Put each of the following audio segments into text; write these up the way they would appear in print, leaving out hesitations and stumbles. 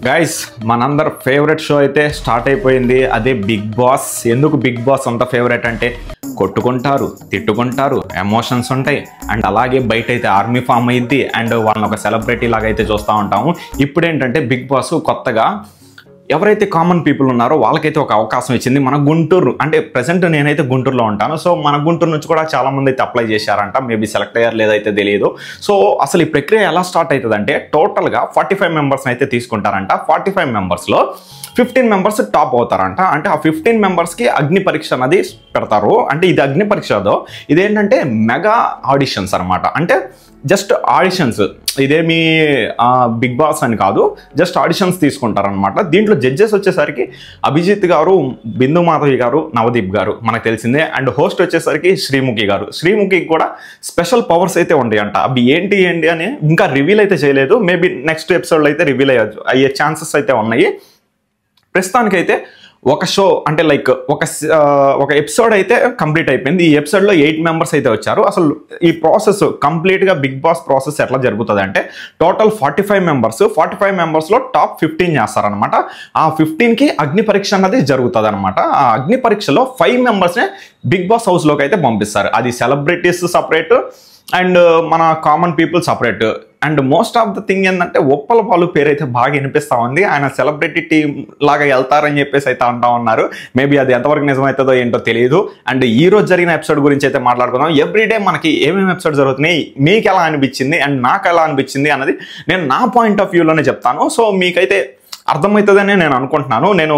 Guys మనందర్ favourite show అయితే start అయిపోయింది. అదే బిగ్ బాస్. ఎందుకు బిగ్ బాస్ అంత ఫేవరెట్ అంటే కొట్టుకుంటారు, తిట్టుకుంటారు, ఎమోషన్స్ ఉంటాయి, అండ్ అలాగే బయట అయితే ఆర్మీ ఫామ్ అయింది, అండ్ వాళ్ళని ఒక సెలబ్రిటీ లాగా అయితే చూస్తూ ఉంటాము. ఇప్పుడు ఏంటంటే బిగ్ బాస్ కొత్తగా ఎవరైతే కామన్ పీపుల్ ఉన్నారో వాళ్ళకైతే ఒక అవకాశం ఇచ్చింది. మన గుంటూరు అంటే ప్రెసెంట్ నేనైతే గుంటూరులో ఉంటాను. సో మన గుంటూరు నుంచి కూడా చాలా మంది అయితే అప్లై చేశారంట. మేబీ సెలెక్ట్ అయ్యారు లేదైతే తెలియదు. సో అసలు ఈ ప్రక్రియ ఎలా స్టార్ట్ అవుతుంది అంటే టోటల్గా 45 మెంబర్స్ని అయితే తీసుకుంటారంట. 45 మెంబర్స్లో 15 మెంబర్స్ టాప్ అవుతారంట. అంటే ఆ 15 మెంబర్స్కి అగ్ని పరీక్ష అనేది పెడతారు. అంటే ఇది అగ్ని పరీక్షదో ఇదేంటంటే మెగా ఆడిషన్స్ అనమాట. అంటే జస్ట్ ఆడిషన్స్, ఇదేమి బిగ్ బాస్ అని కాదు, జస్ట్ ఆడిషన్స్ తీసుకుంటారనమాట. దీంట్లో జడ్జెస్ వచ్చేసరికి అభిజిత్ గారు, బిందు మాధవి గారు, నవదీప్ గారు మనకు తెలిసిందే. అండ్ హోస్ట్ వచ్చేసరికి శ్రీముఖి గారు. శ్రీముఖికి కూడా స్పెషల్ పవర్స్ అయితే ఉంటాయంట. అవి ఏంటి అని ఇంకా రివీల్ అయితే చేయలేదు. మేబీ నెక్స్ట్ ఎపిసోడ్లో అయితే రివీల్ అయ్యే ఛాన్సెస్ అయితే ఉన్నాయి. ప్రస్తుతానికైతే ఒక షో అంటే లైక్ ఒక ఎపిసోడ్ అయితే కంప్లీట్ అయిపోయింది. ఈ ఎపిసోడ్లో 8 మెంబర్స్ అయితే వచ్చారు. అసలు ఈ ప్రాసెస్ కంప్లీట్గా బిగ్ బాస్ ప్రాసెస్ ఎట్లా జరుగుతుంది అంటే టోటల్ 45 మెంబర్స్లో టాప్ 15 చేస్తారనమాట. ఆ 15కి అగ్ని పరీక్ష అన్నది జరుగుతుంది అనమాట. ఆ అగ్ని పరీక్షలో 5 మెంబర్స్నే బిగ్ బాస్ హౌస్లోకి అయితే పంపిస్తారు. అది సెలబ్రిటీస్ సపరేట్ అండ్ మన common people separate. And most of the thing ఏంటంటే ఉప్పల బాలు పేరు అయితే బాగా వినిపిస్తూ ఉంది. ఆయన సెలబ్రిటీ టీం లాగా వెళ్తారని చెప్పేసి అయితే అంటా ఉన్నారు. మేబీ అది ఎంతవరకు నిజమవుతుందో ఏంటో తెలియదు. అండ్ ఈ రోజు జరిగిన ఎపిసోడ్ గురించి అయితే మాట్లాడుకుందాం. ఎవ్రీడే మనకి ఏమేమి ఎపిసోడ్ జరుగుతున్నాయి, మీకు ఎలా అనిపించింది అండ్ నాకు ఎలా అనిపించింది అన్నది నేను నా పాయింట్ ఆఫ్ వ్యూలోనే చెప్తాను. సో మీకైతే అర్థమవుతుందని నేను అనుకుంటున్నాను. నేను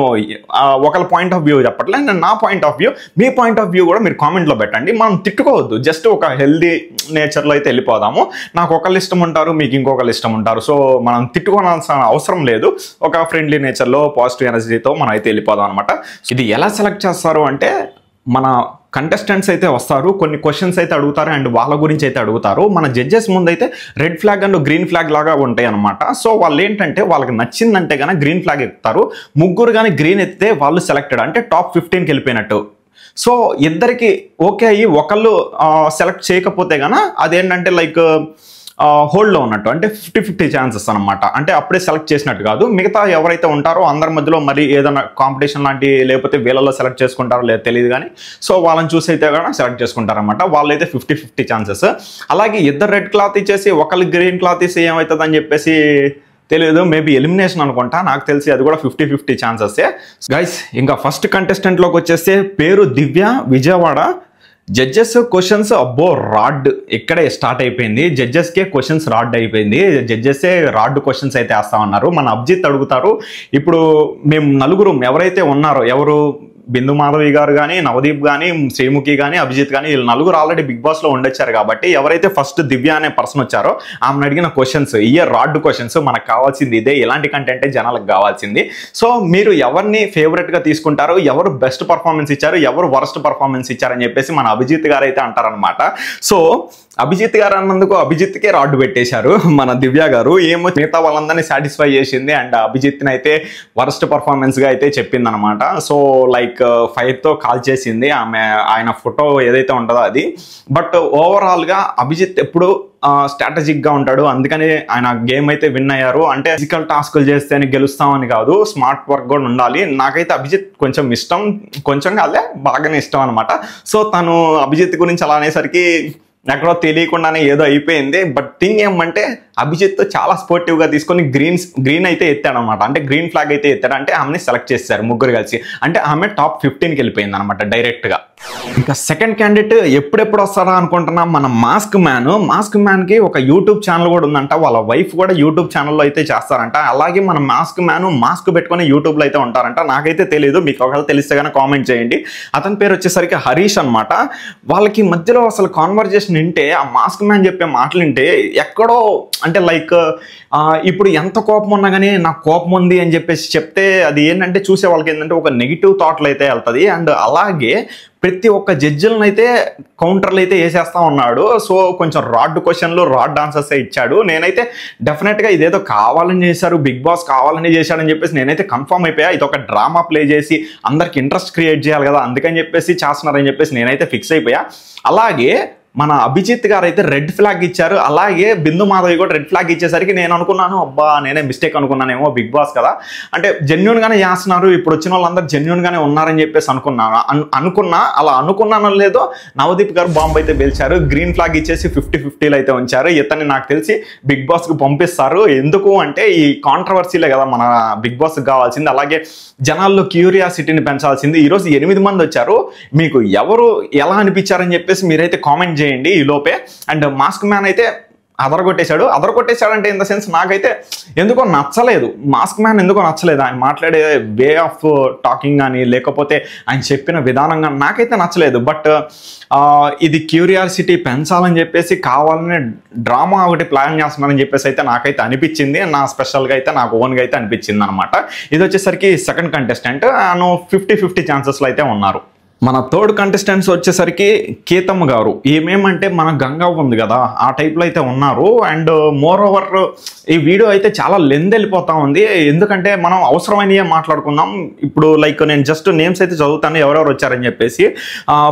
ఒకళ్ళ పాయింట్ ఆఫ్ వ్యూ చెప్పట్లేదు, నేను నా point of view, me point of view కూడా మీరు కామెంట్లో పెట్టండి. మనం తిట్టుకోవద్దు, జస్ట్ ఒక హెల్దీ నేచర్లో అయితే వెళ్ళిపోదాము. నాకు ఒకళ్ళు ఇష్టం ఉంటారు, మీకు ఇంకొకళ్ళు ఇష్టం ఉంటారు. సో మనం తిట్టుకోవాల్సిన అవసరం లేదు. ఒక ఫ్రెండ్లీ నేచర్లో పాజిటివ్ ఎనర్జీతో మనం అయితే వెళ్ళిపోదాం అనమాట. ఇది ఎలా సెలెక్ట్ చేస్తారు అంటే మన కంటెస్టెంట్స్ అయితే వస్తారు, కొన్ని క్వశ్చన్స్ అయితే అడుగుతారు అండ్ వాళ్ళ గురించి అయితే అడుగుతారు. మన జడ్జెస్ ముందు అయితే red flag and green flag లాగా ఉంటాయి అనమాట. సో వాళ్ళు ఏంటంటే వాళ్ళకి నచ్చిందంటే కానీ గ్రీన్ ఫ్లాగ్ ఎత్తుతారు. ముగ్గురు కానీ గ్రీన్ ఎత్తితే వాళ్ళు సెలెక్టెడ్, అంటే టాప్ 15కి వెళ్ళిపోయినట్టు. సో ఇద్దరికి ఓకే అయ్యి ఒకళ్ళు సెలెక్ట్ చేయకపోతే కనుక అదేంటంటే లైక్ హోల్డ్లో ఉన్నట్టు, అంటే 50-50 ఛాన్సెస్ అనమాట. అంటే అప్పుడే సెలెక్ట్ చేసినట్టు కాదు. మిగతా ఎవరైతే ఉంటారో అందరి మధ్యలో మరి ఏదైనా కాంపిటీషన్ లాంటి లేకపోతే వీళ్ళలో సెలెక్ట్ చేసుకుంటారో లేదో తెలియదు కానీ సో వాళ్ళని చూసి అయితే కూడా సెలెక్ట్ చేసుకుంటారనమాట. వాళ్ళైతే 50-50 ఛాన్సెస్. అలాగే ఇద్దరు రెడ్ క్లాత్ ఇచ్చేసి ఒకళ్ళు గ్రీన్ క్లాత్ ఇస్తే ఏమవుతుంది అని చెప్పేసి తెలియదు. మేబీ ఎలిమినేషన్ అనుకుంటా, నాకు తెలిసి అది కూడా 50-50 ఛాన్సెస్. గైస్ ఇంకా ఫస్ట్ కంటెస్టెంట్లోకి వచ్చేస్తే పేరు దివ్య, విజయవాడ. జడ్జెస్ క్వశ్చన్స్ అబ్బో రాడ్ ఇక్కడే స్టార్ట్ అయిపోయింది. జడ్జెస్కే క్వశ్చన్స్ రాడ్ అయిపోయింది. జడ్జెస్సే రాడ్ క్వశ్చన్స్ అయితే వేస్తా ఉన్నారు. మన అభిజిత్ అడుగుతారు. ఇప్పుడు మేము నలుగురు ఎవరైతే ఉన్నారో, ఎవరు బిందు మాధవి గారు కానీ, నవదీప్ కానీ, శ్రీముఖి కానీ, అభిజిత్ కానీ, వీళ్ళు నలుగురు ఆల్రెడీ బిగ్ బాస్లో ఉండొచ్చారు. కాబట్టి ఎవరైతే ఫస్ట్ దివ్య అనే పర్సన్ వచ్చారో ఆమెను అడిగిన క్వశ్చన్స్ ఇయే రాడ్ క్వశ్చన్స్. మనకు కావాల్సింది ఇదే, ఇలాంటి కంటెంటే జనాలకు కావాల్సింది. సో మీరు ఎవరిని ఫేవరెట్గా తీసుకుంటారు, ఎవరు బెస్ట్ పర్ఫార్మెన్స్ ఇచ్చారు, ఎవరు వరస్ట్ పర్ఫార్మెన్స్ ఇచ్చారని చెప్పేసి మన అభిజిత్ గారు అయితే అంటారనమాట. సో అభిజిత్ గారు అన్నందుకు అభిజిత్కే రాడ్ పెట్టేశారు మన దివ్య గారు. ఏమో మిగతా వాళ్ళందరినీ సాటిస్ఫై చేసింది అండ్ అభిజిత్ని అయితే వరస్ట్ పర్ఫార్మెన్స్గా అయితే చెప్పింది అనమాట. సో లైక్ ఫైర్తో కాల్ చేసింది ఆమె, ఆయన ఫోటో ఏదైతే ఉంటుందో అది. బట్ ఓవరాల్గా అభిజిత్ ఎప్పుడు స్ట్రాటజిక్గా ఉంటాడు. అందుకని ఆయన గేమ్ అయితే విన్ అయ్యారు. అంటే ఫిజికల్ టాస్కులు చేస్తేనే గెలుస్తామని కాదు, స్మార్ట్ వర్క్ కూడా ఉండాలి. నాకైతే అభిజిత్ కొంచెం ఇష్టం, కొంచెం కాదే బాగానే ఇష్టం అనమాట. సో తను అభిజిత్ గురించి అలా అనేసరికి ఎక్కడో తెలియకుండానే ఏదో అయిపోయింది. బట్ థింగ్ ఏమంటే అభిజిత్ చాలా స్పోర్టివ్గా తీసుకొని గ్రీన్ అయితే ఎత్తాడు అనమాట. అంటే గ్రీన్ ఫ్లాగ్ అయితే ఎత్తాడు. అంటే ఆమెని సెలెక్ట్ చేశారు ముగ్గురు కలిసి. అంటే ఆమె టాప్ 15కి వెళ్ళిపోయింది అనమాట డైరెక్ట్గా. ఇంకా సెకండ్ క్యాండిడేట్ ఎప్పుడెప్పుడు వస్తారా అనుకుంటున్నాం, మన మాస్క్ మ్యాన్కి ఒక యూట్యూబ్ ఛానల్ కూడా ఉందంట. వాళ్ళ వైఫ్ కూడా యూట్యూబ్ ఛానల్లో అయితే చేస్తారంట. అలాగే మన మాస్క్ పెట్టుకొని యూట్యూబ్లో అయితే ఉంటారంట. నాకైతే తెలియదు, మీకు ఒకవేళ తెలిస్తే కనుక కామెంట్ చేయండి. అతని పేరు వచ్చేసరికి హరీష్ అనమాట. వాళ్ళకి మధ్యలో అసలు కాన్వర్జేషన్ వింటే, ఆ మాస్క్ మ్యాన్ చెప్పే మాటలు వింటే ఎక్కడో అంటే లైక్ ఇప్పుడు ఎంత కోపం ఉన్నా కానీ నాకు కోపం ఉంది అని చెప్పేసి చెప్తే అది ఏంటంటే చూసే వాళ్ళకి ఏంటంటే ఒక నెగిటివ్ థాట్లు అయితే వెళ్తుంది. అండ్ అలాగే ప్రతి ఒక్క జడ్జిలను అయితే కౌంటర్లు అయితే వేసేస్తా ఉన్నాడు. సో కొంచెం రాడ్ క్వశ్చన్లు, రాడ్ ఆన్సర్స్ ఇచ్చాడు. నేనైతే డెఫినెట్గా ఇదేదో కావాలని చేశారు, బిగ్ బాస్ కావాలని చేశాడని చెప్పేసి నేనైతే కన్ఫర్మ్ అయిపోయా. ఇది ఒక డ్రామా ప్లే చేసి అందరికి ఇంట్రెస్ట్ క్రియేట్ చేయాలి కదా, అందుకని చెప్పేసి చేస్తున్నారని చెప్పేసి నేనైతే ఫిక్స్ అయిపోయా. అలాగే మన అభిజిత్ గారు అయితే రెడ్ ఫ్లాగ్ ఇచ్చారు. అలాగే బిందు మాధవి కూడా రెడ్ ఫ్లాగ్ ఇచ్చేసరికి నేను అనుకున్నాను, అబ్బా నేనే మిస్టేక్ అనుకున్నానేమో, బిగ్ బాస్ కదా అంటే జెన్యూన్ గానే చేస్తున్నారు, ఇప్పుడు వచ్చిన వాళ్ళందరూ జెన్యూన్ గానే ఉన్నారని చెప్పేసి అనుకున్నా. అలా అనుకున్నానో లేదో నవదీప్ గారు బాంబు అయితే పేల్చారు. గ్రీన్ ఫ్లాగ్ ఇచ్చేసి 50-50 అయితే ఉంచారు. ఇతన్ని నాకు తెలిసి బిగ్ బాస్ కు పంపిస్తారు. ఎందుకు అంటే ఈ కాంట్రవర్సీలే కదా మన బిగ్ బాస్ కావాల్సింది, అలాగే జనాల్లో క్యూరియాసిటీని పెంచాల్సింది. ఈరోజు 8 మంది వచ్చారు. మీకు ఎవరు ఎలా అనిపించారని చెప్పేసి మీరైతే కామెంట్ చేయండి ఈ లోపే. అండ్ మాస్క్ మ్యాన్ అయితే అదరగొట్టేశాడంటే ఇన్ ద సెన్స్ నాకైతే ఎందుకో నచ్చలేదు. మాస్క్ మ్యాన్ ఎందుకో నచ్చలేదు. ఆయన మాట్లాడే వే ఆఫ్ టాకింగ్ కానీ లేకపోతే ఆయన చెప్పిన విధానం కానీ నాకైతే నచ్చలేదు. బట్ ఇది క్యూరియాసిటీ పెంచాలని చెప్పేసి కావాలనే డ్రామా ఒకటి ప్లాన్ చేస్తున్నారని చెప్పేసి అయితే నాకైతే అనిపించింది. నా స్పెషల్గా అయితే నాకు ఓన్గా అయితే అనిపించింది అనమాట. ఇది వచ్చేసరికి సెకండ్ కంటెస్టెంట్ 50-50 ఛాన్సెస్లో అయితే ఉన్నారు. మన థర్డ్ కంటెస్టెంట్స్ వచ్చేసరికి కేతమ్మ గారు. ఏమేమంటే మన గంగా ఉంది కదా ఆ టైప్లో అయితే ఉన్నారు. అండ్ మోర్ ఓవర్ ఈ వీడియో అయితే చాలా లెంత్ వెళ్ళిపోతా ఉంది. ఎందుకంటే మనం అవసరమైనవి మాట్లాడుకుందాం. ఇప్పుడు లైక్ నేను జస్ట్ నేమ్స్ అయితే చదువుతాను ఎవరెవరు వచ్చారని చెప్పేసి.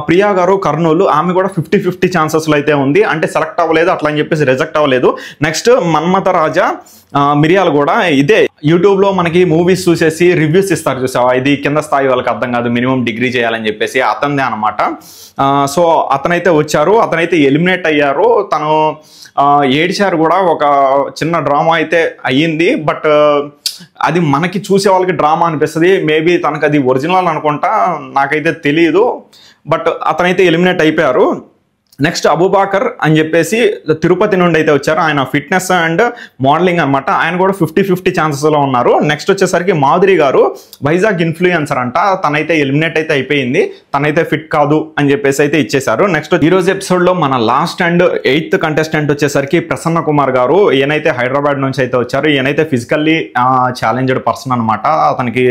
ప్రియా గారు కర్నూలు, ఆమె కూడా 50-50 ఛాన్సెస్లో అయితే ఉంది. అంటే సెలెక్ట్ అవ్వలేదు అట్లా అని చెప్పేసి రిజెక్ట్ అవ్వలేదు. నెక్స్ట్ మన్మథ రాజా మిరియాలు కూడా ఇదే యూట్యూబ్లో మనకి మూవీస్ చూసేసి రివ్యూస్ ఇస్తారు చూసావా, ఇది కింద స్థాయి వాళ్ళకి అర్థం కాదు మినిమం డిగ్రీ చేయాలని చెప్పేసి అతనిదే అనమాట. సో అతనైతే వచ్చారు, అతనైతే ఎలిమినేట్ అయ్యారు. తను ఏడిచారు కూడా, ఒక చిన్న డ్రామా అయితే అయ్యింది. బట్ అది మనకి చూసే వాళ్ళకి డ్రామా అనిపిస్తుంది. మేబీ తనకు అది ఒరిజినల్ అనుకుంటా, నాకైతే తెలియదు. బట్ అతనైతే ఎలిమినేట్ అయిపోయారు. నెక్స్ట్ అబూబాకర్ అని చెప్పేసి తిరుపతి నుండి అయితే వచ్చారు. ఆయన ఫిట్నెస్ అండ్ మోడలింగ్ అనమాట. ఆయన కూడా 50-50 ఛాన్సెస్లో ఉన్నారు. నెక్స్ట్ వచ్చేసరికి మాధురి గారు వైజాగ్ ఇన్ఫ్లుయెన్సర్ అంట. తనైతే ఎలిమినేట్ అయితే అయిపోయింది. తనైతే ఫిట్ కాదు అని చెప్పేసి అయితే ఇచ్చేశారు. నెక్స్ట్ ఈరోజు ఎపిసోడ్లో మన లాస్ట్ అండ్ 8th కంటెస్టెంట్ వచ్చేసరికి ప్రసన్న కుమార్ గారు. ఈయనైతే హైదరాబాద్ నుంచి అయితే వచ్చారు. ఈయనైతే ఫిజికల్లీ ఛాలెంజ్డ్ పర్సన్ అనమాట. అతనికి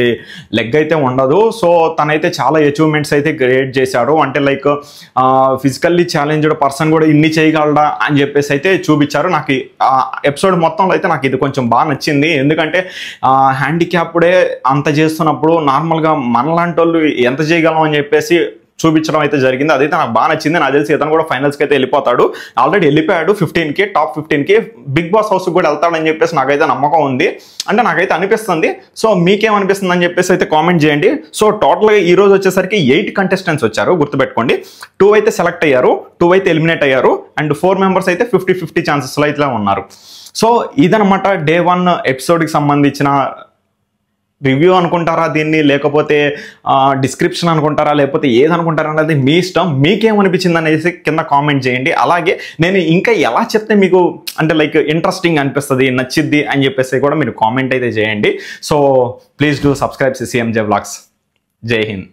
లెగ్ అయితే ఉండదు. సో తనైతే చాలా అచీవ్మెంట్స్ అయితే క్రియేట్ చేశాడు. అంటే లైక్ ఫిజికల్లీ ఛాలెంజ్డ్ పర్సన్ కూడా ఇన్ని చేయగలడా అని చెప్పేసి అయితే చూపించారు. నాకు ఎపిసోడ్ మొత్తంలో అయితే నాకు ఇది కొంచెం బాగా నచ్చింది. ఎందుకంటే హ్యాండిక్యాప్డే అంత చేస్తున్నప్పుడు నార్మల్గా మనలాంటి వాళ్ళు ఎంత చేయగలం అని చెప్పేసి చూపించడం అయితే జరిగింది. అదైతే నాకు బాగా నచ్చింది. నాకు తెలిసి ఇతను కూడా ఫైనల్స్కి అయితే వెళ్ళిపోతాడు. ఆల్రెడీ వెళ్ళిపోయాడు 15కి, టాప్ 15కి. బిగ్ బాస్ హౌస్కి కూడా వెళ్తాడని చెప్పేసి నాకైతే నమ్మకం ఉంది. అంటే నాకైతే అనిపిస్తుంది. సో మీకేమనిపిస్తుంది అని చెప్పేసి అయితే కామెంట్ చేయండి. సో టోటల్గా ఈ రోజు వచ్చేసరికి 8 కంటెస్టెంట్స్ వచ్చారు, గుర్తుపెట్టుకోండి. 2 అయితే సెలెక్ట్ అయ్యారు, 2 అయితే ఎలిమినేట్ అయ్యారు. అండ్ 4 మెంబర్స్ అయితే 50-50 ఛాన్సెస్లో అయితే ఉన్నారు. సో ఇదనమాట డే 1 ఎపిసోడ్కి సంబంధించిన రివ్యూ అనుకుంటారా దీన్ని, లేకపోతే డిస్క్రిప్షన్ అనుకుంటారా, లేకపోతే ఏదనుకుంటారా అనేది మీ ఇష్టం. మీకేమనిపించింది అనేసి కింద కామెంట్ చేయండి. అలాగే నేను ఇంకా ఎలా చెప్తే మీకు అంటే లైక్ ఇంట్రెస్టింగ్ అనిపిస్తుంది, నచ్చిద్ది అని చెప్పేసి కూడా మీరు కామెంట్ అయితే చేయండి. So please do subscribe CCMJ Vlogs. జై హింద్.